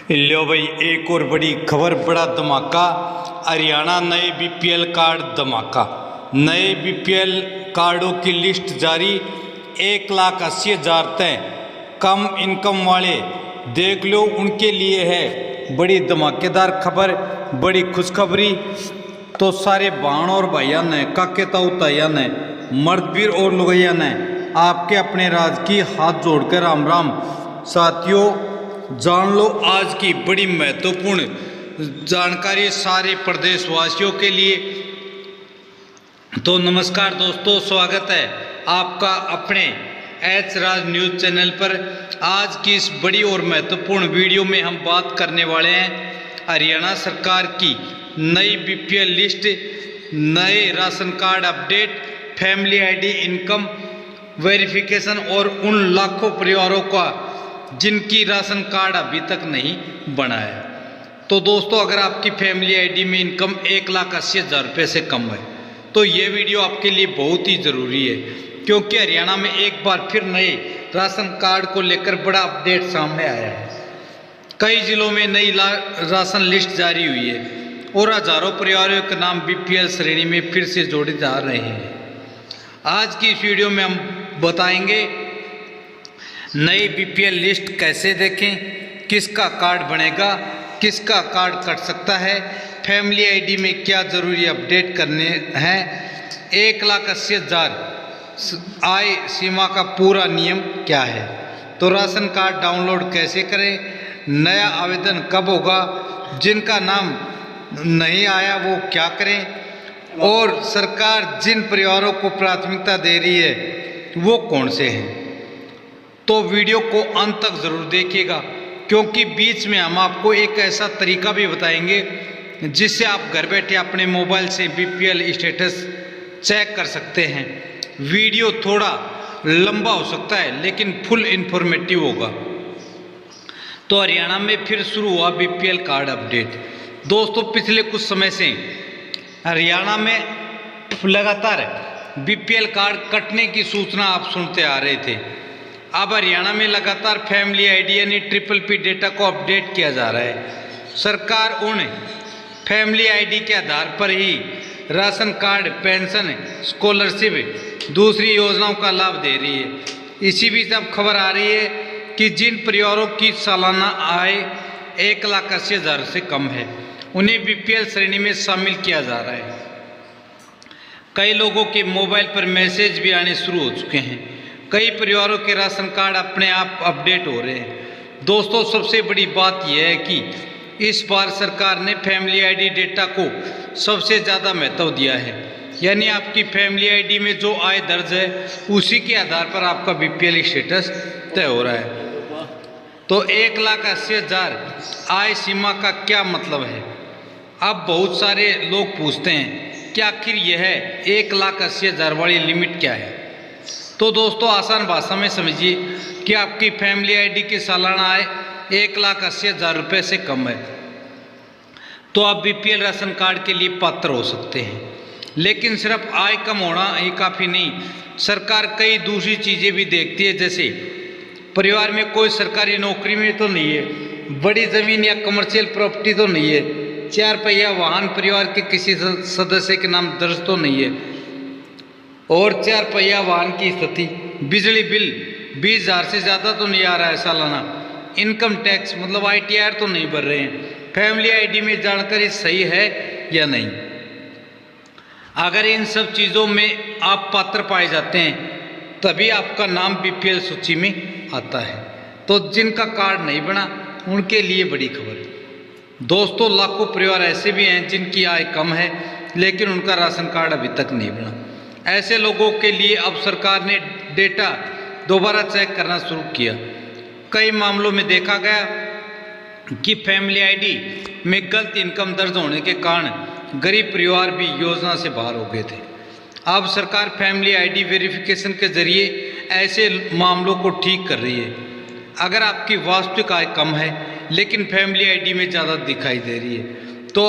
लो भाई, एक और बड़ी खबर, बड़ा धमाका। हरियाणा नए बीपीएल कार्ड धमाका। नए बीपीएल कार्डों की लिस्ट जारी। 1,80,000 तय कम इनकम वाले देख लो, उनके लिए है बड़ी धमाकेदार खबर, बड़ी खुशखबरी। तो सारे बहन और भाइयों ने, काके ताऊ ताइया ने, मर्द वीर और लुगैया ने आपके अपने राज की हाथ जोड़कर राम राम। साथियों, जान लो आज की बड़ी महत्वपूर्ण जानकारी सारे प्रदेशवासियों के लिए। तो नमस्कार दोस्तों, स्वागत है आपका अपने एच राज न्यूज़ चैनल पर। आज की इस बड़ी और महत्वपूर्ण वीडियो में हम बात करने वाले हैं हरियाणा सरकार की नई बीपीएल लिस्ट, नए ration card update, family ID, income verification और उन लाखों परिवारों का जिनकी राशन कार्ड अभी तक नहीं बना है। तो दोस्तों, अगर आपकी फैमिली आईडी में इनकम 1,80,000 रुपये से कम है तो ये वीडियो आपके लिए बहुत ही ज़रूरी है, क्योंकि हरियाणा में एक बार फिर नए राशन कार्ड को लेकर बड़ा अपडेट सामने आया है। कई जिलों में नई राशन लिस्ट जारी हुई है और हजारों परिवारों के नाम बीपीएल श्रेणी में फिर से जोड़े जा रहे हैं। आज की इस वीडियो में हम बताएंगे नई बीपीएल लिस्ट कैसे देखें, किसका कार्ड बनेगा, किसका कार्ड कट सकता है, फैमिली आईडी में क्या ज़रूरी अपडेट करने हैं, 1,80,000 आय सीमा का पूरा नियम क्या है, तो राशन कार्ड डाउनलोड कैसे करें, नया आवेदन कब होगा, जिनका नाम नहीं आया वो क्या करें, और सरकार जिन परिवारों को प्राथमिकता दे रही है वो कौन से हैं। तो वीडियो को अंत तक ज़रूर देखिएगा, क्योंकि बीच में हम आपको एक ऐसा तरीका भी बताएंगे जिससे आप घर बैठे अपने मोबाइल से बीपीएल स्टेटस चेक कर सकते हैं। वीडियो थोड़ा लंबा हो सकता है लेकिन फुल इन्फॉर्मेटिव होगा। तो हरियाणा में फिर शुरू हुआ बीपीएल कार्ड अपडेट। दोस्तों, पिछले कुछ समय से हरियाणा में लगातार बीपीएल कार्ड कटने की सूचना आप सुनते आ रहे थे। अब हरियाणा में लगातार फैमिली आईडी यानी PPP डेटा को अपडेट किया जा रहा है। सरकार उन फैमिली आईडी के आधार पर ही राशन कार्ड, पेंशन, स्कॉलरशिप, दूसरी योजनाओं का लाभ दे रही है। इसी बीच अब खबर आ रही है कि जिन परिवारों की सालाना आय 1,80,000 से कम है उन्हें बीपीएल श्रेणी में शामिल किया जा रहा है। कई लोगों के मोबाइल पर मैसेज भी आने शुरू हो चुके हैं। कई परिवारों के राशन कार्ड अपने आप अपडेट हो रहे हैं। दोस्तों, सबसे बड़ी बात यह है कि इस बार सरकार ने फैमिली आईडी डेटा को सबसे ज़्यादा महत्व दिया है, यानी आपकी फैमिली आईडी में जो आय दर्ज है उसी के आधार पर आपका बीपीएल स्टेटस तय हो रहा है। तो 1,80,000 आय सीमा का क्या मतलब है? अब बहुत सारे लोग पूछते हैं कि आखिर यह 1,80,000 वाली लिमिट क्या है। तो दोस्तों, आसान भाषा में समझिए कि आपकी फैमिली आईडी की सालाना आय 1,80,000 रुपये से कम है तो आप बीपीएल राशन कार्ड के लिए पात्र हो सकते हैं। लेकिन सिर्फ आय कम होना ही काफ़ी नहीं, सरकार कई दूसरी चीज़ें भी देखती है। जैसे परिवार में कोई सरकारी नौकरी में तो नहीं है, बड़ी ज़मीन या कमर्शियल प्रॉपर्टी तो नहीं है, 4 पहिया वाहन परिवार के किसी सदस्य के नाम दर्ज तो नहीं है, और 4 पहिया वाहन की स्थिति, बिजली बिल 20,000 से ज़्यादा तो नहीं आ रहा है सालाना, इनकम टैक्स मतलब ITR तो नहीं भर रहे हैं, फैमिली आईडी में जानकारी सही है या नहीं। अगर इन सब चीज़ों में आप पात्र पाए जाते हैं तभी आपका नाम बीपीएल सूची में आता है। तो जिनका कार्ड नहीं बना उनके लिए बड़ी खबर। दोस्तों, लाखों परिवार ऐसे भी हैं जिनकी आय कम है लेकिन उनका राशन कार्ड अभी तक नहीं बना। ऐसे लोगों के लिए अब सरकार ने डेटा दोबारा चेक करना शुरू किया। कई मामलों में देखा गया कि फैमिली आईडी में गलत इनकम दर्ज होने के कारण गरीब परिवार भी योजना से बाहर हो गए थे। अब सरकार फैमिली आईडी वेरिफिकेशन के जरिए ऐसे मामलों को ठीक कर रही है। अगर आपकी वास्तविक आय कम है लेकिन फैमिली आईडी में ज़्यादा दिखाई दे रही है तो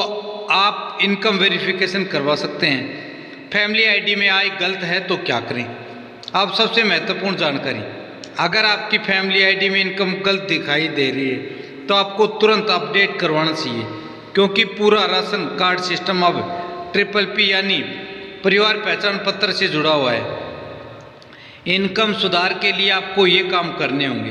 आप इनकम वेरिफिकेशन करवा सकते हैं। फैमिली आईडी में आय गलत है तो क्या करें? अब सबसे महत्वपूर्ण जानकारी, अगर आपकी फैमिली आईडी में इनकम गलत दिखाई दे रही है तो आपको तुरंत अपडेट करवाना चाहिए, क्योंकि पूरा राशन कार्ड सिस्टम अब PPP यानी परिवार पहचान पत्र से जुड़ा हुआ है। इनकम सुधार के लिए आपको ये काम करने होंगे।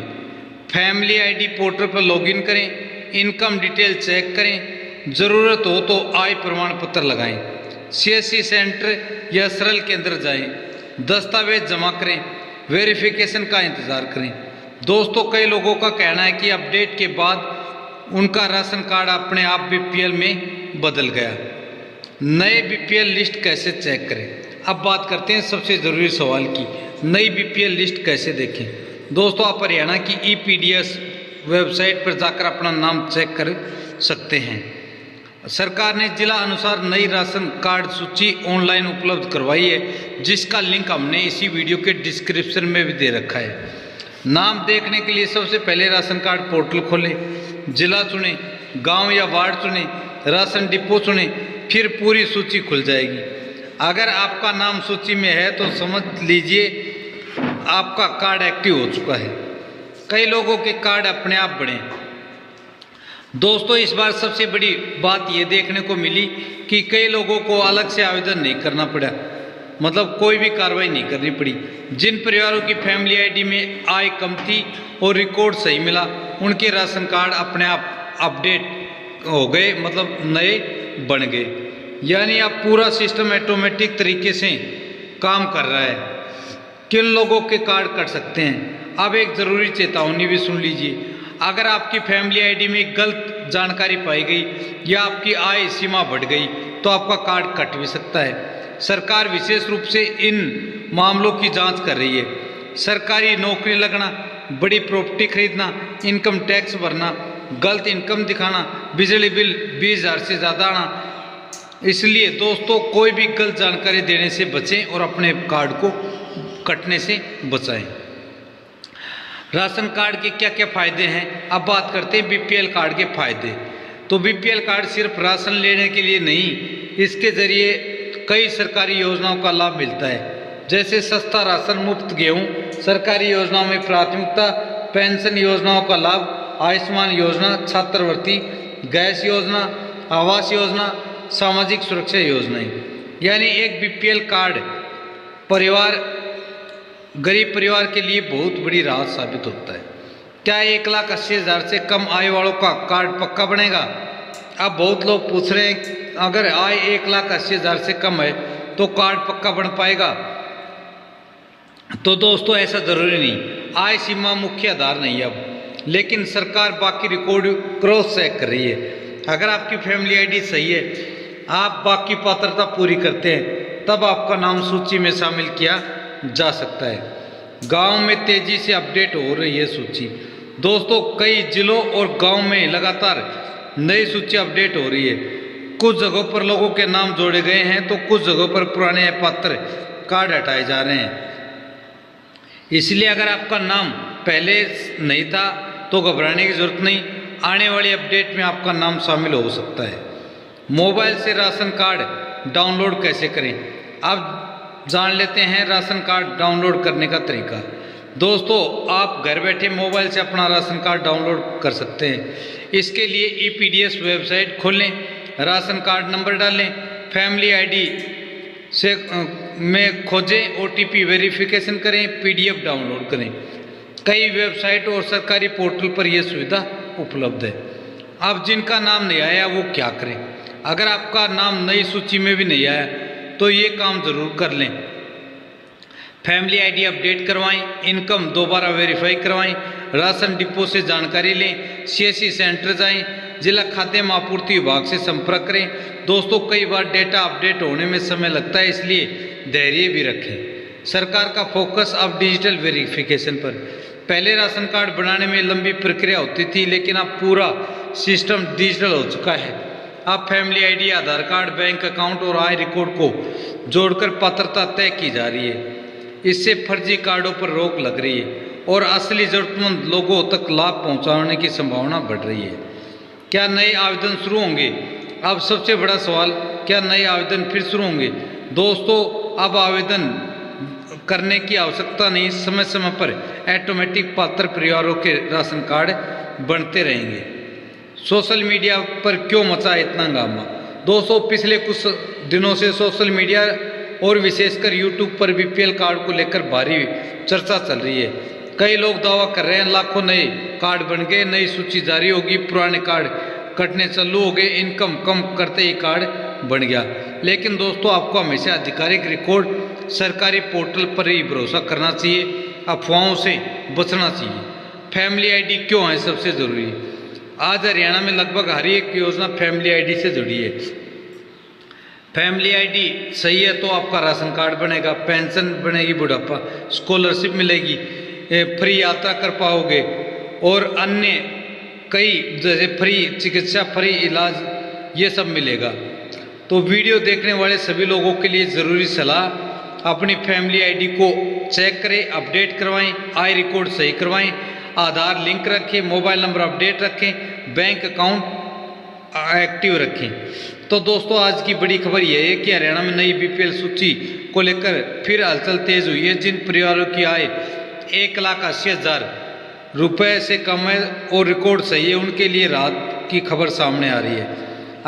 फैमिली आईडी पोर्टल पर लॉगिन करें, इनकम डिटेल चेक करें, ज़रूरत हो तो आय प्रमाण पत्र लगाएं, CSC सेंटर या सरल केंद्र जाएं, दस्तावेज जमा करें, वेरिफिकेशन का इंतज़ार करें। दोस्तों, कई लोगों का कहना है कि अपडेट के बाद उनका राशन कार्ड अपने आप BPL में बदल गया। नए BPL लिस्ट कैसे चेक करें? अब बात करते हैं सबसे ज़रूरी सवाल की, नई BPL लिस्ट कैसे देखें। दोस्तों, आप हरियाणा की EPDS वेबसाइट पर जाकर अपना नाम चेक कर सकते हैं। सरकार ने जिला अनुसार नई राशन कार्ड सूची ऑनलाइन उपलब्ध करवाई है, जिसका लिंक हमने इसी वीडियो के डिस्क्रिप्शन में भी दे रखा है। नाम देखने के लिए सबसे पहले राशन कार्ड पोर्टल खोलें, जिला चुनें, गांव या वार्ड चुनें, राशन डिपो चुनें, फिर पूरी सूची खुल जाएगी। अगर आपका नाम सूची में है तो समझ लीजिए आपका कार्ड एक्टिव हो चुका है। कई लोगों के कार्ड अपने आप बने। दोस्तों, इस बार सबसे बड़ी बात ये देखने को मिली कि कई लोगों को अलग से आवेदन नहीं करना पड़ा, मतलब कोई भी कार्रवाई नहीं करनी पड़ी। जिन परिवारों की फैमिली आईडी में आय कम थी और रिकॉर्ड सही मिला, उनके राशन कार्ड अपने आप अपडेट हो गए, मतलब नए बन गए। यानी अब पूरा सिस्टम ऑटोमेटिक तरीके से काम कर रहा है। किन लोगों के कार्ड कट सकते हैं? अब एक ज़रूरी चेतावनी भी सुन लीजिए। अगर आपकी फैमिली आईडी में गलत जानकारी पाई गई या आपकी आय सीमा बढ़ गई तो आपका कार्ड कट भी सकता है। सरकार विशेष रूप से इन मामलों की जांच कर रही है। सरकारी नौकरी लगना, बड़ी प्रॉपर्टी खरीदना, इनकम टैक्स भरना, गलत इनकम दिखाना, बिजली बिल 20,000 से ज़्यादा आना। इसलिए दोस्तों, कोई भी गलत जानकारी देने से बचें और अपने कार्ड को कटने से बचाएं। राशन कार्ड के क्या क्या फ़ायदे हैं? अब बात करते हैं BPL कार्ड के फ़ायदे। तो BPL कार्ड सिर्फ राशन लेने के लिए नहीं, इसके ज़रिए कई सरकारी योजनाओं का लाभ मिलता है, जैसे सस्ता राशन, मुफ्त गेहूँ, सरकारी योजनाओं में प्राथमिकता, पेंशन योजनाओं का लाभ, आयुष्मान योजना, छात्रवृत्ति, गैस योजना, आवास योजना, सामाजिक सुरक्षा योजनाएं। यानी एक BPL कार्ड गरीब परिवार के लिए बहुत बड़ी राहत साबित होता है। क्या 1,80,000 से कम आय वालों का कार्ड पक्का बनेगा? अब बहुत लोग पूछ रहे हैं, अगर आय 1,80,000 से कम है तो कार्ड पक्का बन पाएगा? तो दोस्तों, ऐसा ज़रूरी नहीं। आय सीमा मुख्य आधार नहीं है अब, लेकिन सरकार बाकी रिकॉर्ड क्रॉस चेक कर रही है। अगर आपकी फैमिली आईडी सही है, आप बाकी पात्रता पूरी करते हैं, तब आपका नाम सूची में शामिल किया जा सकता है। गांव में तेजी से अपडेट हो रही है सूची। दोस्तों, कई जिलों और गांव में लगातार नई सूची अपडेट हो रही है। कुछ जगहों पर लोगों के नाम जोड़े गए हैं तो कुछ जगहों पर पुराने पात्र कार्ड हटाए जा रहे हैं। इसलिए अगर आपका नाम पहले नहीं था तो घबराने की जरूरत नहीं, आने वाली अपडेट में आपका नाम शामिल हो सकता है। मोबाइल से राशन कार्ड डाउनलोड कैसे करें? अब जान लेते हैं राशन कार्ड डाउनलोड करने का तरीका। दोस्तों, आप घर बैठे मोबाइल से अपना राशन कार्ड डाउनलोड कर सकते हैं। इसके लिए EPDS वेबसाइट खोलें, राशन कार्ड नंबर डालें, फैमिली आईडी से में खोजें, OTP वेरिफिकेशन करें, PDF डाउनलोड करें। कई वेबसाइट और सरकारी पोर्टल पर यह सुविधा उपलब्ध है। अब जिनका नाम नहीं आया वो क्या करें? अगर आपका नाम नई सूची में भी नहीं आया तो ये काम ज़रूर कर लें। फैमिली आईडी अपडेट करवाएं, इनकम दोबारा वेरीफाई करवाएं, राशन डिपो से जानकारी लें, CSC सेंटर जाएं, जिला खाद्य आपूर्ति विभाग से संपर्क करें। दोस्तों, कई बार डेटा अपडेट होने में समय लगता है, इसलिए धैर्य भी रखें। सरकार का फोकस अब डिजिटल वेरिफिकेशन पर। पहले राशन कार्ड बनाने में लंबी प्रक्रिया होती थी, लेकिन अब पूरा सिस्टम डिजिटल हो चुका है। अब फैमिली आईडी, आधार कार्ड, बैंक अकाउंट और आय रिकॉर्ड को जोड़कर पात्रता तय की जा रही है। इससे फर्जी कार्डों पर रोक लग रही है और असली जरूरतमंद लोगों तक लाभ पहुंचाने की संभावना बढ़ रही है। क्या नए आवेदन शुरू होंगे? अब सबसे बड़ा सवाल, क्या नए आवेदन फिर शुरू होंगे? दोस्तों, अब आवेदन करने की आवश्यकता नहीं, समय समय पर ऑटोमेटिक पात्र परिवारों के राशन कार्ड बनते रहेंगे। सोशल मीडिया पर क्यों मचा इतना हंगामा। दोस्तों पिछले कुछ दिनों से सोशल मीडिया और विशेषकर यूट्यूब पर बीपीएल कार्ड को लेकर भारी चर्चा चल रही है। कई लोग दावा कर रहे हैं लाखों नए कार्ड बन गए, नई सूची जारी होगी, पुराने कार्ड कटने चालू हो गए, इनकम कम करते ही कार्ड बन गया। लेकिन दोस्तों आपको हमेशा आधिकारिक रिकॉर्ड, सरकारी पोर्टल पर ही भरोसा करना चाहिए, अफवाहों से बचना चाहिए। फैमिली आईडी क्यों है सबसे ज़रूरी। आज हरियाणा में लगभग हर एक योजना फैमिली आईडी से जुड़ी है। फैमिली आईडी सही है तो आपका राशन कार्ड बनेगा, पेंशन बनेगी, बुढ़ापा स्कॉलरशिप मिलेगी, फ्री यात्रा कर पाओगे और अन्य कई जैसे फ्री चिकित्सा, फ्री इलाज, ये सब मिलेगा। तो वीडियो देखने वाले सभी लोगों के लिए ज़रूरी सलाह, अपनी फैमिली आईडी को चेक करें, अपडेट करवाएं, आई रिकॉर्ड सही करवाएं, आधार लिंक रखें, मोबाइल नंबर अपडेट रखें, बैंक अकाउंट एक्टिव रखें। तो दोस्तों आज की बड़ी खबर यह है कि हरियाणा में नई बीपीएल सूची को लेकर फिर हलचल तेज हुई है। जिन परिवारों की आय 1,80,000 रुपये से कम है और रिकॉर्ड सही है, उनके लिए राहत की खबर सामने आ रही है।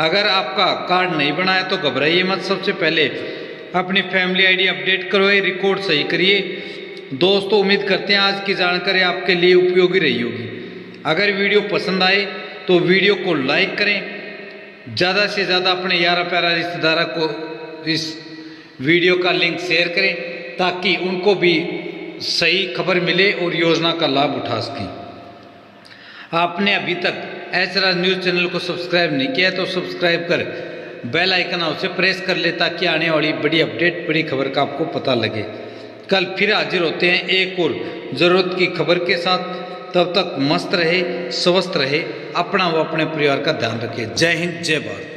अगर आपका कार्ड नहीं बनाया तो घबराइए मत, सबसे पहले अपनी फैमिली आईडी अपडेट करवाइए, रिकॉर्ड सही करिए। दोस्तों उम्मीद करते हैं आज की जानकारी आपके लिए उपयोगी रही होगी। अगर वीडियो पसंद आए तो वीडियो को लाइक करें, ज़्यादा से ज़्यादा अपने यारा प्यारा रिश्तेदारों को इस वीडियो का लिंक शेयर करें ताकि उनको भी सही खबर मिले और योजना का लाभ उठा सकें। आपने अभी तक एचआर न्यूज़ चैनल को सब्सक्राइब नहीं किया तो सब्सक्राइब कर बेल आइकन उसे प्रेस कर ले ताकि आने वाली बड़ी अपडेट, बड़ी खबर का आपको पता लगे। कल फिर हाजिर होते हैं एक और ज़रूरत की खबर के साथ। तब तक मस्त रहे, स्वस्थ रहे, अपना व अपने परिवार का ध्यान रखें। जय हिंद, जय भारत।